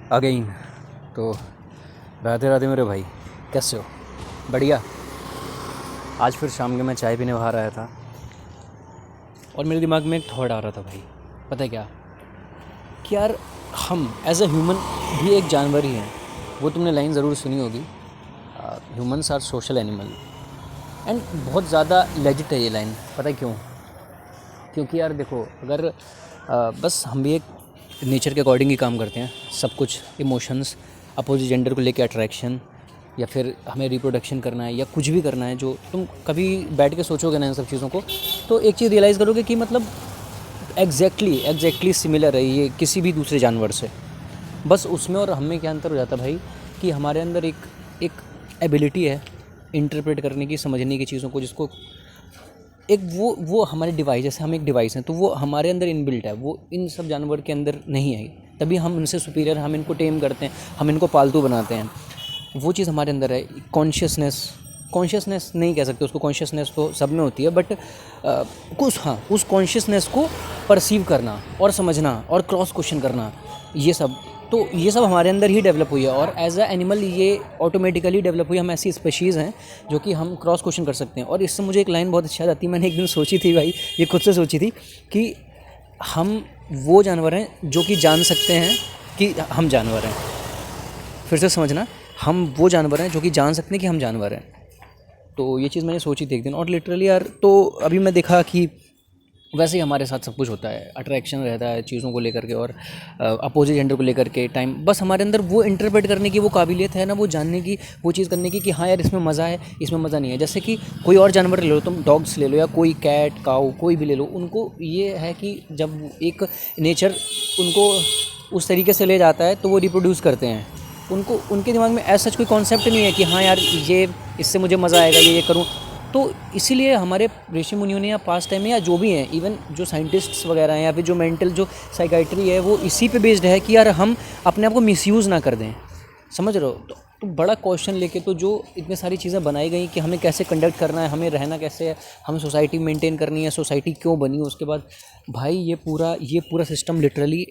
Again. तो राधे राधे मेरे भाई, कैसे हो? बढ़िया। आज फिर शाम के मैं चाय पीने बाहर आया था और मेरे दिमाग में एक थॉट आ रहा था भाई, पता है क्या, कि यार हम एज अ ह्यूमन भी एक जानवर ही हैं। वो तुमने लाइन ज़रूर सुनी होगी, humans are social animal. And बहुत ज़्यादा लेजिट है ये लाइन। पता है क्यों? क्योंकि यार देखो, अगर बस हम भी एक नेचर के अकॉर्डिंग ही काम करते हैं। सब कुछ इमोशंस, अपोजिट जेंडर को लेके अट्रैक्शन, या फिर हमें रिप्रोडक्शन करना है या कुछ भी करना है, जो तुम कभी बैठ के सोचोगे ना इन सब चीज़ों को, तो एक चीज़ रियलाइज़ करोगे कि मतलब एग्जैक्टली सिमिलर है ये किसी भी दूसरे जानवर से। बस उसमें और हमें क्या अंतर हो जाता है भाई, कि हमारे अंदर एक एक एबिलिटी है इंटरप्रेट करने की, समझने की चीज़ों को, जिसको एक वो हमारे डिवाइस, जैसे हम एक डिवाइस हैं, तो वो हमारे अंदर इनबिल्ट है, वो इन सब जानवर के अंदर नहीं है। तभी हम उनसे सुपीरियर, हम इनको टेम करते हैं, हम इनको पालतू बनाते हैं। वो चीज़ हमारे अंदर है। कॉन्शियसनेस नहीं कह सकते उसको, कॉन्शियसनेस तो सब में होती है, बट उस कॉन्शियसनेस को परसीव करना और समझना और क्रॉस क्वेश्चन करना, ये सब हमारे अंदर ही डेवलप हुई है। और एज अ एनिमल ये ऑटोमेटिकली डेवलप हुई। हम ऐसी स्पीशीज़ हैं जो कि हम क्रॉस क्वेश्चन कर सकते हैं। और इससे मुझे एक लाइन बहुत अच्छी याद आती है, मैंने एक दिन सोची थी भाई, ये खुद से सोची थी, कि हम वो जानवर हैं जो कि जान सकते हैं कि हम जानवर हैं। फिर से समझना, हम वो जानवर हैं जो कि जान सकते हैं कि हम जानवर हैं। तो ये चीज़ मैंने सोची थी एक दिन, और लिटरली यार, तो अभी मैं देखा कि वैसे ही हमारे साथ सब कुछ होता है, अट्रैक्शन रहता है चीज़ों को लेकर के, और अपोजिट जेंडर को लेकर के टाइम, बस हमारे अंदर वो इंटरप्रेट करने की वो काबिलियत है ना, वो जानने की, वो चीज़ करने की कि हाँ यार इसमें मज़ा है, इसमें मज़ा नहीं है। जैसे कि कोई और जानवर ले लो, तुम डॉग्स ले लो या कोई कैट काऊ कोई भी ले लो, उनको ये है कि जब एक नेचर उनको उस तरीके से ले जाता है तो वो रिप्रोड्यूस करते हैं। उनको उनके दिमाग में ऐसा कोई कॉन्सेप्ट नहीं है कि हाँ यार ये इससे मुझे मज़ा आएगा, ये करूँ। तो इसीलिए हमारे ऋषि मुनियों ने, या पास्ट टाइम में, या जो भी हैं, इवन जो साइंटिस्ट्स वगैरह हैं, या फिर जो मेंटल जो साइकाइट्री है, वो इसी पे बेस्ड है कि यार हम अपने आप को मिसयूज़ ना कर दें। समझ रहे हो? तो बड़ा क्वेश्चन लेके तो जो इतनी सारी चीज़ें बनाई गई कि हमें कैसे कंडक्ट करना है, हमें रहना कैसे है, हमें सोसाइटी मेंटेन करनी है, सोसाइटी क्यों बनी, उसके बाद भाई ये पूरा सिस्टम लिटरली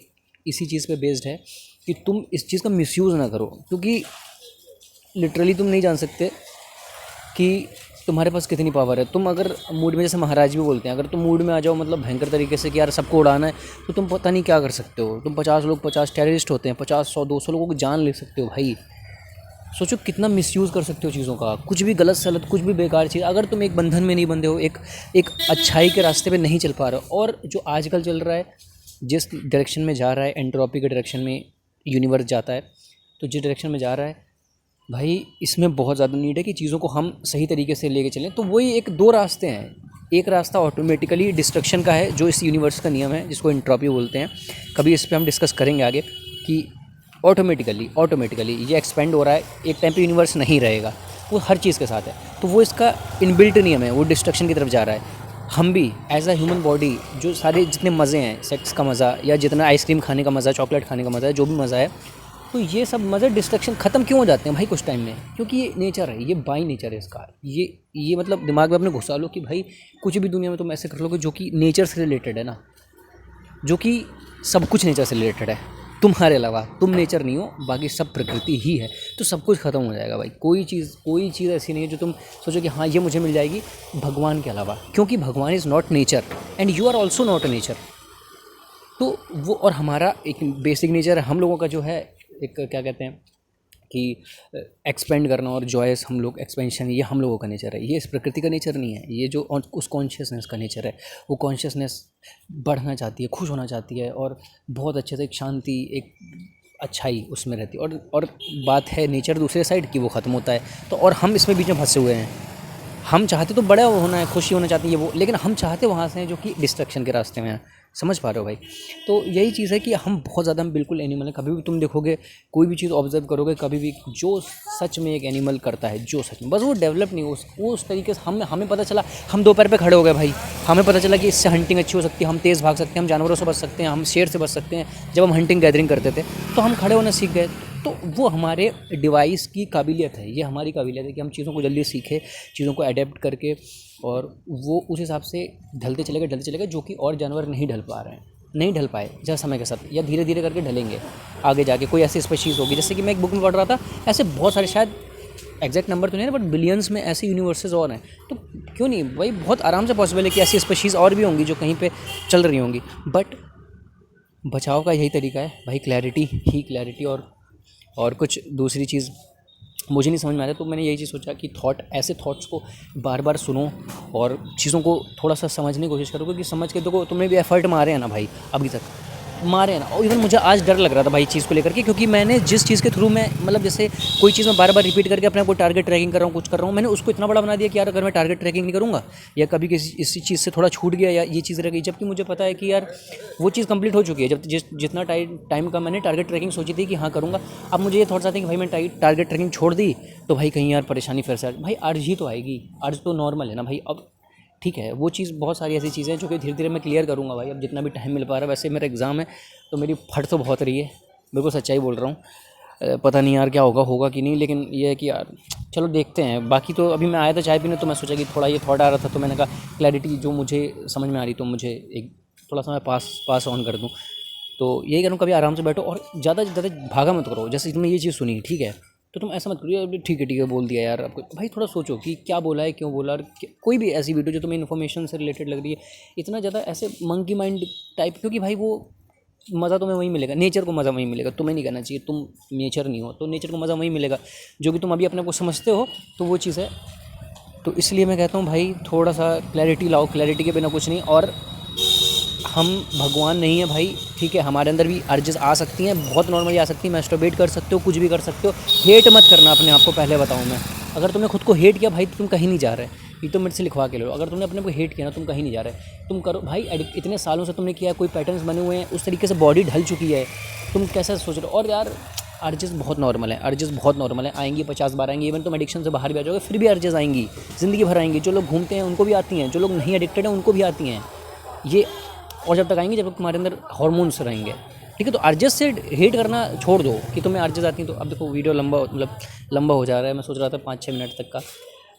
इसी चीज़ पे बेस्ड है कि तुम इस चीज़ का मिसयूज़ ना करो। क्योंकि लिटरली तुम नहीं जान सकते कि तुम्हारे पास कितनी पावर है। तुम अगर मूड में, जैसे महाराज भी बोलते हैं, अगर तुम मूड में आ जाओ मतलब भयंकर तरीके से कि यार सबको उड़ाना है, तो तुम पता नहीं क्या कर सकते हो। तुम 50 टेररिस्ट होते हैं, 50 100 200 लोगों की जान ले सकते हो भाई। सोचो कितना मिसयूज़ कर सकते हो चीज़ों का, कुछ भी गलत सलत, कुछ भी बेकार चीज़, अगर तुम एक बंधन में नहीं बंधे हो, एक अच्छाई के रास्ते पे नहीं चल पा रहे हो। और जो आजकल चल रहा है, जिस डायरेक्शन में जा रहा है, एंट्रोपी के डायरेक्शन में यूनिवर्स जाता है, तो जिस डायरेक्शन में जा रहा है भाई, इसमें बहुत ज़्यादा नीड है कि चीज़ों को हम सही तरीके से लेके चलें। तो वही एक दो रास्ते हैं। एक रास्ता ऑटोमेटिकली डिस्ट्रक्शन का है, जो इस यूनिवर्स का नियम है, जिसको एंट्रोपी बोलते हैं। कभी इस पे हम डिस्कस करेंगे आगे, कि ऑटोमेटिकली ये एक्सपेंड हो रहा है, एक टाइम पे यूनिवर्स नहीं रहेगा, वो हर चीज़ के साथ है। तो वो इसका इनबिल्ट नियम है, वो डिस्ट्रक्शन की तरफ जा रहा है। हम भी एज अ ह्यूमन बॉडी, जो सारे जितने मज़े हैं, सेक्स का मज़ा, या जितना आइसक्रीम खाने का मज़ा, चॉकलेट खाने का मज़ा है, जो भी मज़ा है, तो ये सब मज़े डिस्ट्रक्शन ख़त्म क्यों हो जाते हैं भाई कुछ टाइम में? क्योंकि ये नेचर है, ये बाई नेचर है इसका। ये मतलब दिमाग में अपने घुसा लो कि भाई कुछ भी दुनिया में तुम ऐसे कर लोगे जो कि नेचर से रिलेटेड है ना, जो कि सब कुछ नेचर से रिलेटेड है, तुम्हारे अलावा। तुम नेचर नहीं हो, बाकी सब प्रकृति ही है। तो सब कुछ ख़त्म हो जाएगा भाई। कोई चीज़ ऐसी नहीं है जो तुम सोचो कि हाँ ये मुझे मिल जाएगी भगवान के अलावा, क्योंकि भगवान is not nature and you are also not a nature. तो वो, और हमारा एक बेसिक नेचर है हम लोगों का, जो है एक क्या कहते हैं कि एक्सपेंड करना और जॉयस, हम लोग एक्सपेंशन, ये हम लोगों का नेचर है। ये इस प्रकृति का नेचर नहीं है। ये जो उस कॉन्शियसनेस का नेचर है, वो कॉन्शियसनेस बढ़ना चाहती है, खुश होना चाहती है, और बहुत अच्छे से एक शांति, एक अच्छाई उसमें रहती है। और बात है नेचर दूसरे साइड की, वो ख़त्म होता है। तो और हम इसमें बीच में फंसे हुए हैं। हम चाहते तो बड़ा होना है, खुशी होना चाहती है वो, लेकिन हम चाहते वहाँ से हैं जो कि डिस्ट्रक्शन के रास्ते में हैं। समझ पा रहे हो भाई? तो यही चीज़ है कि हम बहुत ज़्यादा, हम बिल्कुल एनिमल हैं। कभी भी तुम देखोगे, कोई भी चीज़ ऑब्जर्व करोगे, कभी भी जो सच में एक एनिमल करता है, जो सच में, बस वो डेवलप नहीं, उस तरीके से हमें पता चला, हम दो पैर पे खड़े हो गए भाई। हमें पता चला कि इससे हंटिंग अच्छी हो सकती है, हम तेज़ भाग सकते हैं, हम जानवरों से बच सकते हैं, हम शेर से बच सकते हैं। जब हम हंटिंग गैदरिंग करते थे, तो हम खड़े होना सीख गए। तो वो हमारे डिवाइस की काबिलियत है, ये हमारी काबिलियत है कि हम चीज़ों को जल्दी सीखें, चीज़ों को अडेप्ट करके, और वो उस हिसाब से ढलते चले गए, जो कि और जानवर नहीं ढल पा रहे हैं। नहीं ढल पाए जहाँ समय के साथ, या धीरे धीरे करके ढलेंगे आगे जाके, कोई ऐसी स्पीशीज़ होगी। जैसे कि मैं एक बुक में पढ़ रहा था, ऐसे बहुत सारे, शायद एग्जैक्ट नंबर तो नहीं है बट बिलियंस में ऐसे यूनिवर्सेस और हैं। तो क्यों नहीं भाई, बहुत आराम से पॉसिबल है कि ऐसी स्पीशीज़ और भी होंगी जो कहीं पे चल रही होंगी। बट बचाव का यही तरीका है भाई, क्लैरिटी ही क्लैरिटी। और कुछ दूसरी चीज़ मुझे नहीं समझ में आ रहा, तो मैंने यही चीज़ सोचा कि ऐसे थॉट्स को बार बार सुनो और चीज़ों को थोड़ा सा समझने की कोशिश करो, क्योंकि समझ के देखो, तुमने भी एफर्ट मारे हैं ना भाई, अभी तक मारे हैं ना। और इवन मुझे आज डर लग रहा था भाई चीज़ को लेकर के, क्योंकि मैंने जिस चीज़ के थ्रू मैं मतलब जैसे कोई चीज़ मैं बार बार रिपीट करके अपने को टारगेट ट्रैकिंग कर रहा हूँ, कुछ कर रहा हूँ, मैंने उसको इतना बड़ा बना दिया कि यार अगर मैं टारगेट ट्रैकिंग नहीं करूँगा या कभी इसी चीज़ से थोड़ा छूट गया या ये चीज़ रह गई, जबकि मुझे पता है कि यार वो चीज़ कंप्लीट हो चुकी है। जब जितना टाइम का मैंने टारगेट ट्रैकिंग सोची थी कि हाँ करूँगा, अब मुझे ये थॉट्स आते हैं कि भाई मैं टारगेट ट्रैकिंग छोड़ दी तो भाई कहीं यार परेशानी फिर से भाई अर्ज ही तो आएगी, अर्ज तो नॉर्मल है ना भाई। अब ठीक है, वो चीज़, बहुत सारी ऐसी चीज़ें हैं जो कि धीरे धीरे मैं क्लियर करूँगा भाई, अब जितना भी टाइम मिल पा रहा है। वैसे मेरा एग्ज़ाम है तो मेरी फट तो बहुत रही है, बिल्कुल सच्चाई बोल रहा हूँ। पता नहीं यार क्या होगा कि नहीं, लेकिन ये है कि यार चलो देखते हैं। बाकी तो अभी मैं आया था चाय पीने, तो मैं सोचा कि थोड़ा ये थॉट आ रहा था, तो मैंने कहा क्लैरिटी जो मुझे समझ में आ रही तो मुझे एक थोड़ा सा मैं पास ऑन कर दूँ। तो यही करूँ, कभी आराम से बैठो और ज़्यादा भागा मत करो। जैसे तुमने ये चीज़ सुनी, ठीक है, तो तुम ऐसा मत करो यार ठीक है बोल दिया यार आपको, भाई थोड़ा सोचो कि क्या बोला है, क्यों बोला। और कोई भी ऐसी वीडियो जो तुम्हें इन्फॉर्मेशन से रिलेटेड लग रही है, इतना ज़्यादा ऐसे मंकी माइंड टाइप, क्योंकि भाई वो मज़ा तुम्हें वहीं मिलेगा, नेचर को मज़ा वहीं मिलेगा, तुम्हें नहीं करना चाहिए। तुम नेचर नहीं हो तो नेचर को मज़ा वहीं मिलेगा, जो कि तुम अभी अपने को समझते हो, तो वो चीज़ है। तो इसलिए मैं कहता हूँ भाई थोड़ा सा क्लैरिटी लाओ, क्लैरिटी के बिना कुछ नहीं। और हम भगवान नहीं है भाई, ठीक है, हमारे अंदर भी अर्जेस आ सकती हैं, बहुत नॉर्मली आ सकती हैं। मैस्टरबेट कर सकते हो, कुछ भी कर सकते हो। हेट मत करना अपने आप को, पहले बताऊँ मैं। अगर तुमने खुद को हेट किया भाई, तो तुम कहीं नहीं जा रहे। ये तो मेरे से लिखवा के लो, अगर तुमने अपने को हेट किया ना, तुम कहीं नहीं जा रहे। तुम करो भाई, इतने सालों से तुमने किया है, कोई पैटर्न्स बने हुए हैं, उस तरीके से बॉडी ढल चुकी है, तुम कैसा सोच रहे हो। और यार अर्जेस बहुत नॉर्मल है, अर्जेस बहुत नॉर्मल है, आएंगी 50 बार आएंगी। इवन तुम एडिक्शन से बाहर भी आ जाओगे फिर भी अर्जेस आएंगी, ज़िंदगी भर आएंगी। जो लोग घूमते हैं उनको भी आती हैं, जो लोग नहीं एडिक्टेड हैं उनको भी आती हैं ये। और जब तक आएंगे जब तक तुम्हारे अंदर हार्मोन्स रहेंगे, ठीक है। तो अर्जेस से हेट करना छोड़ दो कि तुम्हें अर्जेस आती हैं। तो अब देखो वीडियो लंबा हो जा रहा है, मैं सोच रहा था 5-6 मिनट तक का,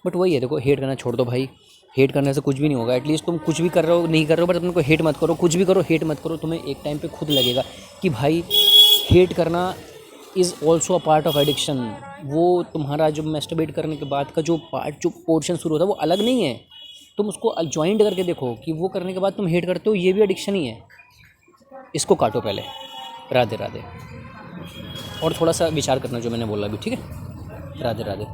बट वही है, देखो हेट करना छोड़ दो भाई। हेट करने से कुछ भी नहीं होगा। एटलीस्ट तुम कुछ भी कर रहे हो नहीं कर रहे हो, बट अपने को हेट मत करो। कुछ भी करो हेट मत करो, तुम्हें एक टाइम पे खुद लगेगा कि भाई हेट करना is also a part of addiction. वो तुम्हारा जो मैस्टरबेट करने के बाद का जो पोर्शन शुरू होता है वो अलग नहीं है। तुम उसको ज्वाइंट करके देखो कि वो करने के बाद तुम हेट करते हो, ये भी एडिक्शन ही है। इसको काटो पहले। राधे राधे। और थोड़ा सा विचार करना जो मैंने बोला अभी, ठीक है। राधे राधे।